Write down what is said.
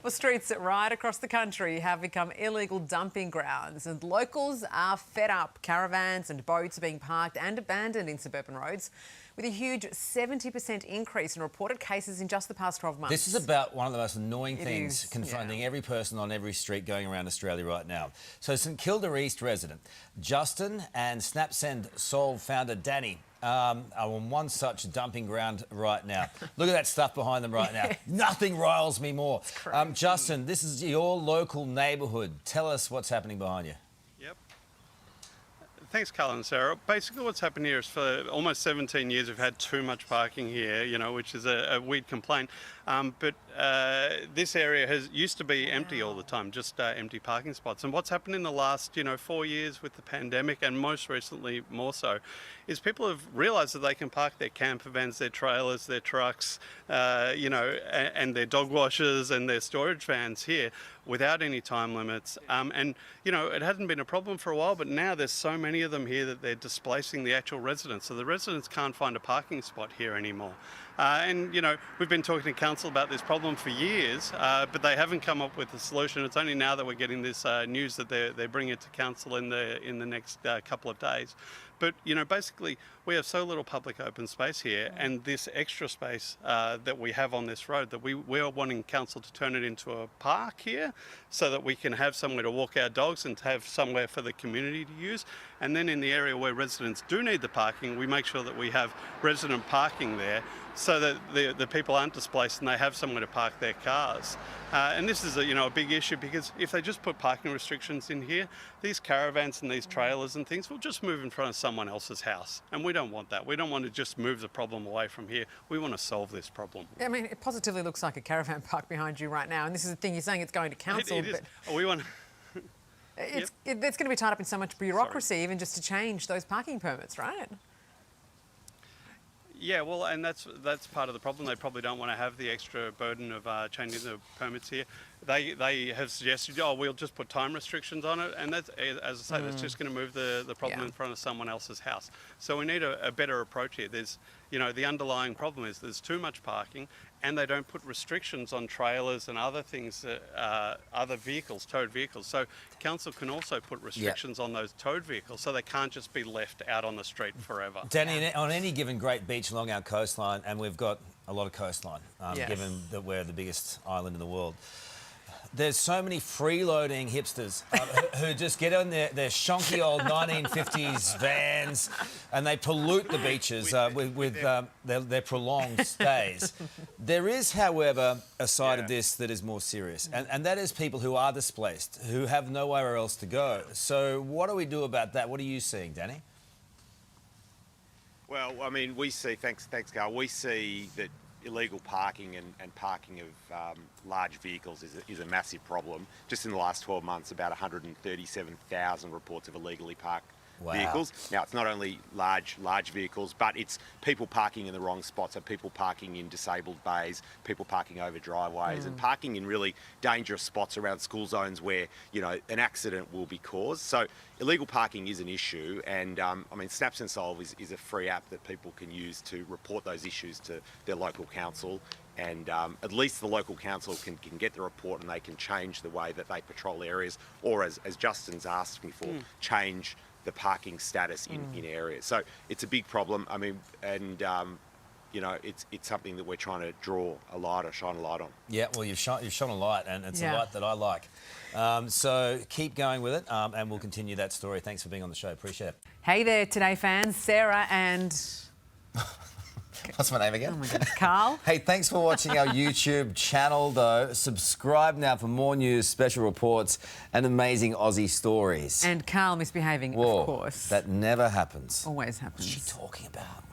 Well, streets right across the country have become illegal dumping grounds, and locals are fed up. Caravans and boats are being parked and abandoned in suburban roads, with a huge 70% increase in reported cases in just the past 12 months. This is about one of the most annoying things confronting every person on every street going around Australia right now. So St Kilda East resident Justin and SnapSend Solve founder Danny are on one such dumping ground right now. Look at that stuff behind them right now. Nothing riles me more. Justin, this is your local neighbourhood. Tell us what's happening behind you. Yep. Thanks, Carl and Sarah. Basically what's happened here is for almost 17 years we've had too much parking here, which is a weird complaint. But this area used to be empty all the time, just empty parking spots. And what's happened in the last, 4 years with the pandemic, and most recently more so, is people have realised that they can park their camper vans, their trailers, their trucks, and their dog washers and their storage vans here without any time limits. It hadn't been a problem for a while, but now there's so many of them here that they're displacing the actual residents. So the residents can't find a parking spot here anymore. We've been talking to council about this problem for years, but they haven't come up with a solution. It's only now that we're getting this news that they're bringing it to council in the next couple of days. But, basically we have so little public open space here, and this extra space that we have on this road, that we're wanting council to turn it into a park here so that we can have somewhere to walk our dogs and to have somewhere for the community to use. And then in the area where residents do need the parking, we make sure that we have resident parking there so that the people aren't displaced and they have somewhere to park their cars. And this is a big issue, because if they just put parking restrictions in here, these caravans and these trailers and things will just move in front of someone else's house. And we don't want that. We don't want to just move the problem away from here. We want to solve this problem. I mean, it positively looks like a caravan park behind you right now. And this is the thing, you're saying it's going to council. It is. We want... It's going to be tied up in so much bureaucracy, even just to change those parking permits, right? Yeah, well, and that's part of the problem. They probably don't want to have the extra burden of changing the permits here. They have suggested, we'll just put time restrictions on it, and that's, as I say, that's just going to move the problem in front of someone else's house. So we need a better approach here. There's, the underlying problem is there's too much parking, and they don't put restrictions on trailers and other things, other vehicles, towed vehicles. So council can also put restrictions on those towed vehicles, so they can't just be left out on the street forever. Danny, on any given great beach along our coastline, and we've got a lot of coastline, given that we're the biggest island in the world, there's so many freeloading hipsters who just get on their shonky old 1950s vans and they pollute the beaches with their prolonged stays. There is, however, a side of this that is more serious, and that is people who are displaced, who have nowhere else to go. So what do we do about that? What are you seeing, Danny? Well, I mean, we see, thanks Carl, we see that illegal parking and parking of large vehicles is a massive problem. Just in the last 12 months, about 137,000 reports of illegally parked vehicles. Now, it's not only large vehicles, but it's people parking in the wrong spots, so people parking in disabled bays, people parking over driveways, and parking in really dangerous spots around school zones where, an accident will be caused. So illegal parking is an issue, and SnapSend Solve is a free app that people can use to report those issues to their local council. And at least the local council can get the report, and they can change the way that they patrol areas, or as Justin's asked me for, change the parking status in areas. So it's a big problem. I mean, and it's something that we're trying to shine a light on. Yeah, well, you've shone a light, and it's a light that I like. So keep going with it, and we'll continue that story. Thanks for being on the show. Appreciate it. Hey there, Today fans, Sarah and... What's my name again? Oh my goodness, Carl. Hey, thanks for watching our YouTube channel, though. Subscribe now for more news, special reports, and amazing Aussie stories. And Carl misbehaving, Whoa, of course. That never happens. Always happens. What's she talking about?